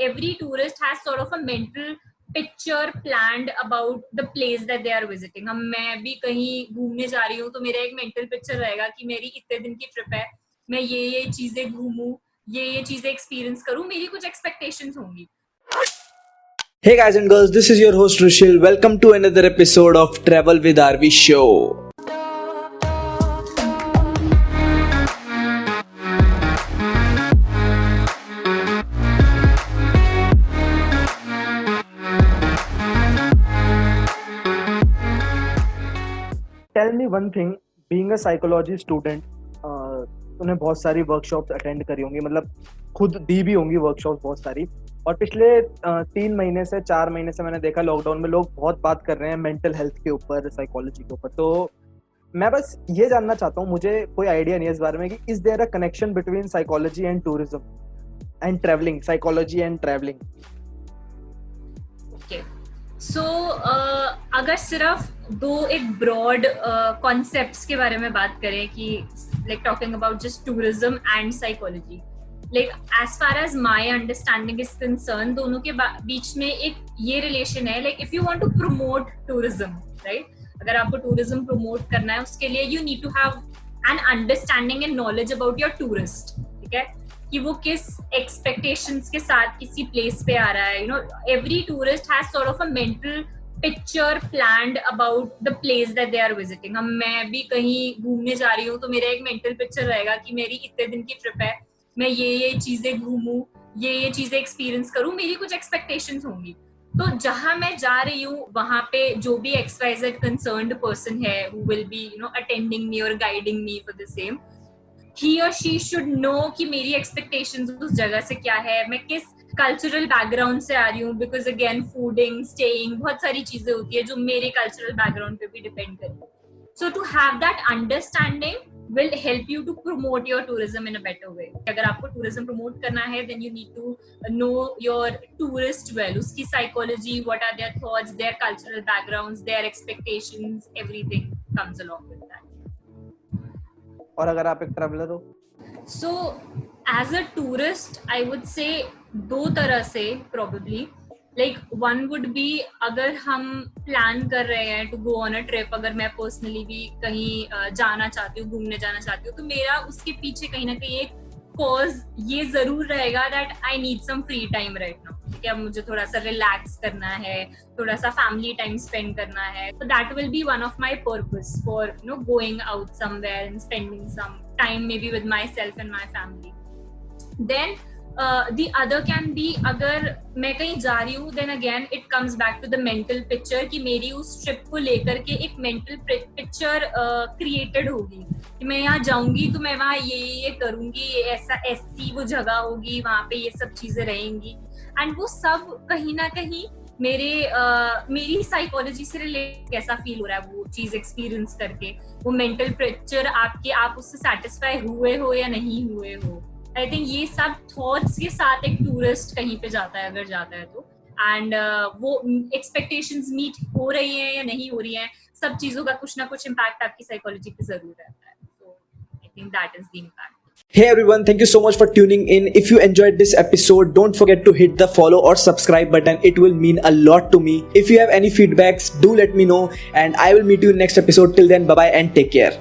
every tourist has sort of a mental picture planned about the place that they are visiting. मैं भी कहीं घूमने जा रही हूँ तो मेरा एक mental picture रहेगा कि मेरी इतने दिन की trip है, मैं ये चीजें घूमूं, ये चीजें experience करूँ, मेरी कुछ expectations होंगी. Hey guys and girls, this is your host Rushil. Welcome to another episode of Travel with RV Show. Tell me one thing, being a psychology student, तूने बहुत सारी वर्कशॉप्स अटेंड करी होंगी, मतलब खुद दी भी होंगी वर्कशॉप्स बहुत सारी. और पिछले 3 महीने से 4 महीने से मैंने देखा लॉकडाउन में लोग बहुत बात कर रहे हैं मेंटल हेल्थ के ऊपर, साइकोलॉजी के ऊपर. तो मैं बस ये जानना चाहता हूँ, मुझे कोई आइडिया नहीं है इस बारे में कि is there a connection between psychology and tourism and travelling, psychology and travelling. Okay. So, अगर सिर्फ एक ब्रॉड कॉन्सेप्ट्स के बारे में बात करें कि like talking about just tourism and psychology, like as far as my understanding is concerned, दोनों के बीच में एक ये रिलेशन है, like if you want to promote tourism, right? अगर आपको tourism promote करना है, उसके लिए you need to have an understanding and knowledge about your tourist, ठीक है? कि वो किस expectations के साथ किसी place पे आ रहा है. You know, every tourist has sort of a mental picture planned about the place that they are visiting. मैं भी कहीं घूमने जा रही हूँ तो मेरा एक mental picture रहेगा कि मेरी इतने दिन की trip है, मैं ये चीजें घूमूं, ये चीजें experience करूँ, मेरी कुछ expectations होंगी. तो जहाँ मैं जा रही हूँ वहाँ पे जो भी XYZ concerned person है who will be, you know, attending me or guiding me for the same, he or she should know कि मेरी expectations उस जगह से क्या है, मैं किस कल्चरल बैकग्राउंड से आ रही हूँ, बिकॉज अगेन फूडिंग, स्टेइंग, बहुत सारी चीजें होती है जो मेरे कल्चरल बैकग्राउंड पे भी डिपेंड करती है. So to have that understanding will help you to promote your tourism in a better way. अगर आपको टूरिज्म प्रमोट करना है then you need to know your tourist well, उसकी psychology, what are their thoughts, their cultural backgrounds, their expectations, everything comes along with that. और अगर आप एक traveller हो? So, as a tourist, I would say दो तरह से probably. Like one would be अगर हम plan कर रहे हैं to go on a trip, अगर मैं personally भी कहीं जाना चाहती हूँ, घूमने जाना चाहती हूँ, तो मेरा उसके पीछे कहीं ना कहीं एक cause ये जरूर रहेगा that I need some free time right now. ठीक है, मुझे थोड़ा सा relax करना है, थोड़ा सा family time spend करना है. So that will be one of my purpose for, you know, going out somewhere and spending some time maybe with myself and my family. Then the other can be अगर मैं कहीं जा रही हूँ then again it comes back to the mental picture कि मेरी उस trip को लेकर के एक mental picture created होगी कि मैं यहाँ जाऊंगी तो मैं वहाँ ये करूंगी, ऐसी वो जगह होगी, वहाँ पे ये सब चीजें रहेंगी, and वो सब कहीं ना कहीं मेरी साइकोलॉजी से रिलेटेड कैसा फील हो रहा है वो चीज एक्सपीरियंस करके, वो मेंटल पिक्चर आप उससे सेटिस्फाई हुए हो या नहीं हुए हो. आई थिंक ये सब थॉट्स के साथ एक टूरिस्ट कहीं पे जाता है, अगर जाता है तो, एंड वो एक्सपेक्टेशंस मीट हो रही हैं या नहीं हो रही हैं, सब चीजों का कुछ ना कुछ इम्पैक्ट आपकी साइकोलॉजी पे जरूर रहता है. So I think that is the impact. Hey everyone, thank you so much for tuning in. If you enjoyed this episode, don't forget to hit the follow or subscribe button. It will mean a lot to me. If you have any feedbacks, do let me know and I will meet you in next episode. Till then, bye bye and take care.